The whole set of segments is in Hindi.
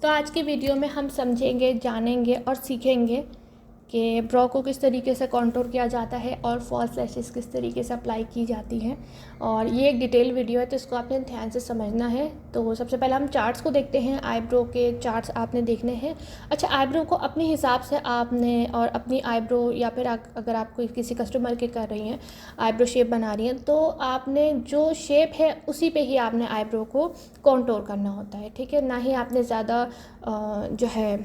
तो आज की वीडियो में हम समझेंगे, जानेंगे और सीखेंगे कि ब्रो को किस तरीके से कंटूर किया जाता है और फॉल्स लैशेस किस तरीके से अप्लाई की जाती हैं। और ये एक डिटेल वीडियो है तो इसको आपने ध्यान से समझना है। तो सबसे पहले हम चार्ट्स को देखते हैं। आईब्रो के चार्ट्स आपने देखने हैं। अच्छा, आईब्रो को अपने हिसाब से आपने और अपनी आईब्रो या फिर अगर आप कोई किसी कस्टमर के कर रही हैं, आईब्रो शेप बना रही हैं, तो आपने जो शेप है उसी पे ही आपने आईब्रो को कंटूर करना होता है। ठीक है, ना ही आपने ज़्यादा जो है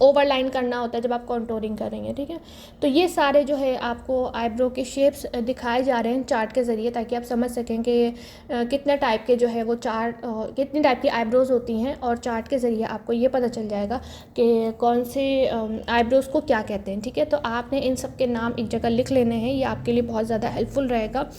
ओवरलाइन करना होता है जब आप कंटूरिंग कर रही हैं। ठीक है, तो ये सारे जो है आपको आईब्रो के शेप्स दिखाए जा रहे हैं चार्ट के ज़रिए, ताकि आप समझ सकें कि कितने टाइप के जो है वो चार्ट कितनी टाइप की आईब्रोज़ होती हैं। और चार्ट के ज़रिए आपको ये पता चल जाएगा कि कौन से आईब्रोज़ को क्या कहते हैं। ठीक है, तो आपने इन सब के नाम एक जगह लिख लेने हैं, ये आपके लिए बहुत ज़्यादा हेल्पफुल रहेगा।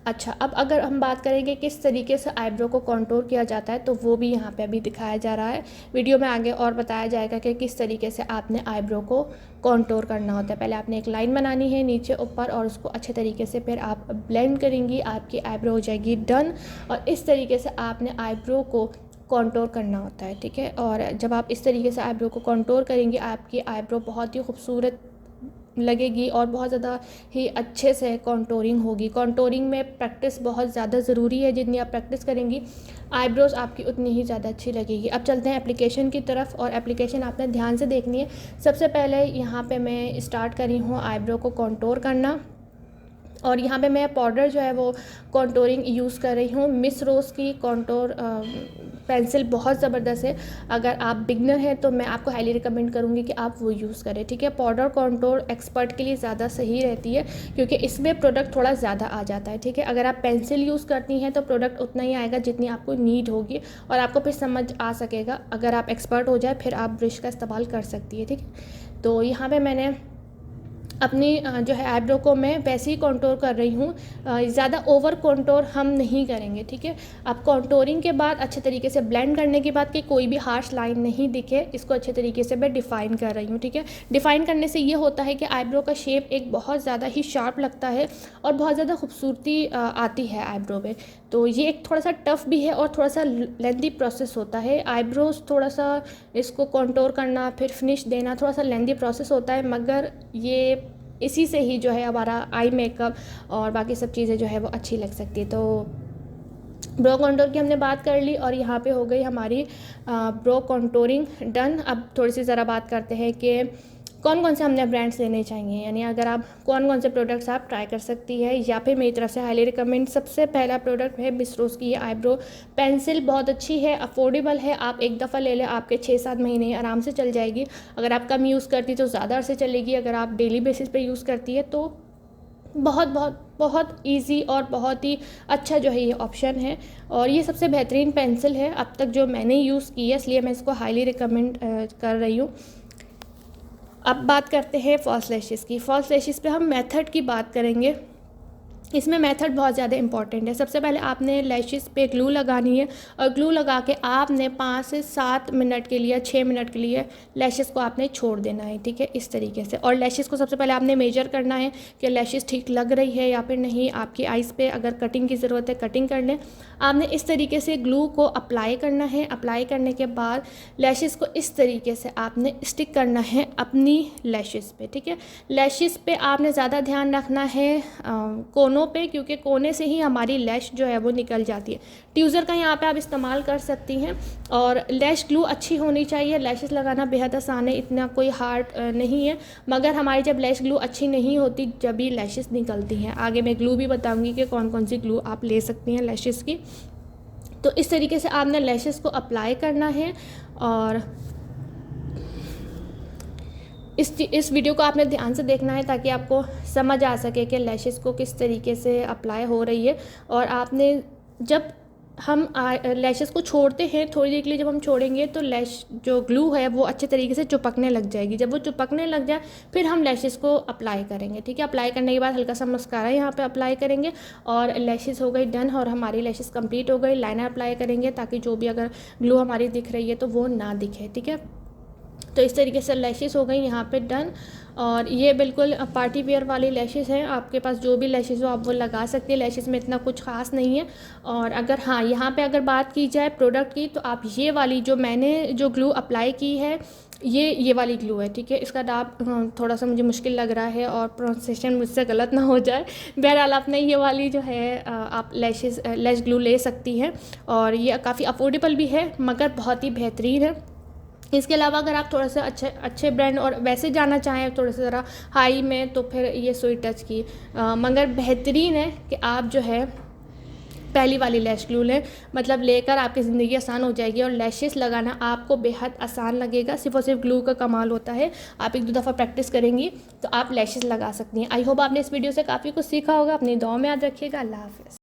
अच्छा, अब अगर हम बात करेंगे किस तरीके से आईब्रो को कंटूर किया जाता है, तो वो भी यहाँ पे अभी दिखाया जा रहा है। वीडियो में आगे और बताया जाएगा कि किस तरीके से आपने आईब्रो को कंटूर करना होता है। पहले आपने एक लाइन बनानी है नीचे ऊपर, और उसको अच्छे तरीके से फिर आप ब्लेंड करेंगी, आपकी आईब्रो हो जाएगी डन। और इस तरीके से आपने आईब्रो को कंटूर करना होता है। ठीक है, और जब आप इस तरीके से आईब्रो को कंटूर करेंगी, आपकी आईब्रो बहुत ही खूबसूरत लगेगी और बहुत ज़्यादा ही अच्छे से कंटूरिंग होगी। कंटूरिंग में प्रैक्टिस बहुत ज़्यादा ज़रूरी है। जितनी आप प्रैक्टिस करेंगी, आईब्रोज़ आपकी उतनी ही ज़्यादा अच्छी लगेगी। अब चलते हैं एप्लीकेशन की तरफ, और एप्लीकेशन आपने ध्यान से देखनी है। सबसे पहले यहाँ पे मैं स्टार्ट करी हूँ आईब्रो को कंटूर करना, और यहाँ पे मैं पाउडर जो है वो कंटूरिंग यूज़ कर रही हूँ। मिस रोज़ की कंटूर पेंसिल बहुत ज़बरदस्त है। अगर आप बिगनर हैं तो मैं आपको हाईली रिकमेंड करूँगी कि आप वो यूज़ करें। ठीक है, पाउडर कंटूर एक्सपर्ट के लिए ज़्यादा सही रहती है, क्योंकि इसमें प्रोडक्ट थोड़ा ज़्यादा आ जाता है। ठीक है, अगर आप पेंसिल यूज़ करती हैं तो प्रोडक्ट उतना ही आएगा जितनी आपको नीड होगी, और आपको फिर समझ आ सकेगा। अगर आप एक्सपर्ट हो जाए फिर आप ब्रश का इस्तेमाल कर सकती है। ठीक है, तो यहाँ पर मैंने अपनी जो है आईब्रो को मैं वैसे ही कंटूर कर रही हूँ। ज़्यादा ओवर कंटूर हम नहीं करेंगे। ठीक है, अब कंटूरिंग के बाद अच्छे तरीके से ब्लेंड करने के बाद कि कोई भी हार्श लाइन नहीं दिखे, इसको अच्छे तरीके से मैं डिफ़ाइन कर रही हूँ। ठीक है, डिफ़ाइन करने से ये होता है कि आईब्रो का शेप एक बहुत ज़्यादा ही शार्प लगता है और बहुत ज़्यादा खूबसूरती आती है आईब्रो में। तो ये एक थोड़ा सा टफ़ भी है और थोड़ा सा लेंथी प्रोसेस होता है। आईब्रोज थोड़ा सा इसको कंटूर करना फिर फिनिश देना थोड़ा सा लेंथी प्रोसेस होता है, मगर ये इसी से ही जो है हमारा आई मेकअप और बाकी सब चीज़ें जो है वो अच्छी लग सकती है। तो ब्रो कंटूर की हमने बात कर ली, और यहाँ पे हो गई हमारी ब्रो कंटूरिंग डन। अब थोड़ी सी ज़रा बात करते हैं कि कौन कौन से हमने ब्रांड्स लेने चाहिए, यानी अगर आप कौन कौन से प्रोडक्ट्स आप ट्राई कर सकती है, या फिर मेरी तरफ से हाईली रिकमेंड। सबसे पहला प्रोडक्ट है मिस रोज़ की ये आईब्रो पेंसिल। बहुत अच्छी है, अफोर्डेबल है, आप एक दफ़ा ले लें आपके 6-7 महीने आराम से चल जाएगी। अगर आप कम यूज़ करती तो ज़्यादा अरसे चलेगी, अगर आप डेली बेसिस पे यूज़ करती है तो बहुत बहुत बहुत ईजी और बहुत ही अच्छा जो है ये ऑप्शन है। और ये सबसे बेहतरीन पेंसिल है अब तक जो मैंने यूज़ की है, इसलिए मैं इसको हाईली रिकमेंड कर रही हूँ। अब बात करते हैं फॉल्स लैशेस की। फॉल्स लैशेस पे हम मेथड की बात करेंगे। इसमें मेथड बहुत ज़्यादा इंपॉर्टेंट है। सबसे पहले आपने लैशेस पे ग्लू लगानी है, और ग्लू लगा के आपने 5 से 7 मिनट के लिए 6 मिनट के लिए लैशेस को आपने छोड़ देना है। ठीक है, इस तरीके से। और लैशेस को सबसे पहले आपने मेजर करना है कि लैशेस ठीक लग रही है या फिर नहीं। आपकी आइज़ पे अगर कटिंग की ज़रूरत है कटिंग कर लें। आपने इस तरीके से ग्लू को अप्लाई करना है। अप्लाई करने के बाद लैशेस को इस तरीके से आपने स्टिक करना है अपनी लैशेस पे। ठीक है, लैशेस पे आपने ज़्यादा ध्यान रखना है कोनों पे, क्योंकि कोने से ही हमारी लैश जो है वो निकल जाती है। ट्यूज़र का यहाँ पे आप इस्तेमाल कर सकती हैं, और लैश ग्लू अच्छी होनी चाहिए। लैशेस लगाना बेहद आसान है, इतना कोई हार्ड नहीं है, मगर हमारी जब लैश ग्लू अच्छी नहीं होती जब भी लैशेस निकलती हैं। आगे मैं ग्लू भी बताऊंगी कि कौन कौन सी ग्लू आप ले सकती हैं लैशेस की। तो इस तरीके से आपने लैशेस को अप्लाई करना है, और इस वीडियो को आपने ध्यान से देखना है ताकि आपको समझ आ सके कि लैशेस को किस तरीके से अप्लाई हो रही है। और आपने जब हम लैशेस को छोड़ते हैं थोड़ी देर के लिए, जब हम छोड़ेंगे तो लैश जो ग्लू है वो अच्छे तरीके से चिपकने लग जाएगी। जब वो चिपकने लग जाए फिर हम लैशेस को अप्लाई करेंगे। ठीक है, अप्लाई करने के बाद हल्का सा मस्कारा यहाँ पे अप्लाई करेंगे, और लैशेस हो गई डन, और हमारी लैशेस कंप्लीट हो गई। लाइनर अप्लाई करेंगे ताकि जो भी अगर ग्लू हमारी दिख रही है तो वो ना दिखे। ठीक है, तो इस तरीके से लैशेस हो गई यहाँ पे डन। और ये बिल्कुल पार्टी वेयर वाली लैशेस हैं, आपके पास जो भी लैशेस हो आप वो लगा सकते हैं। लैशेस में इतना कुछ खास नहीं है। और अगर हाँ यहाँ पे अगर बात की जाए प्रोडक्ट की, तो आप ये वाली जो मैंने जो ग्लू अप्लाई की है, ये वाली ग्लू है, ठीक है। इसका नाम थोड़ा सा मुझे मुश्किल लग रहा है और प्रोनाउंसिएशन मुझसे गलत ना हो जाए। बहरहाल आपने ये वाली जो है आप लैश ग्लू ले सकती हैं। और ये काफ़ी अफोर्डेबल भी है मगर बहुत ही बेहतरीन है। इसके अलावा अगर आप थोड़ा सा अच्छे ब्रांड और वैसे जाना चाहें थोड़ा सा ज़रा हाई में, तो फिर ये सुई टच की मगर बेहतरीन है कि आप जो है पहली वाली लैश ग्लू लें। मतलब लेकर आपकी ज़िंदगी आसान हो जाएगी और लैशेस लगाना आपको बेहद आसान लगेगा। सिर्फ और सिर्फ ग्लू का कमाल होता है। आप 1-2 दफ़ा प्रैक्टिस करेंगी तो आप लैशेस लगा सकती हैं। आई होप आपने इस वीडियो से काफ़ी कुछ सीखा होगा। अपनी दुआ में याद रखिएगा। अल्लाह हाफ़िज़।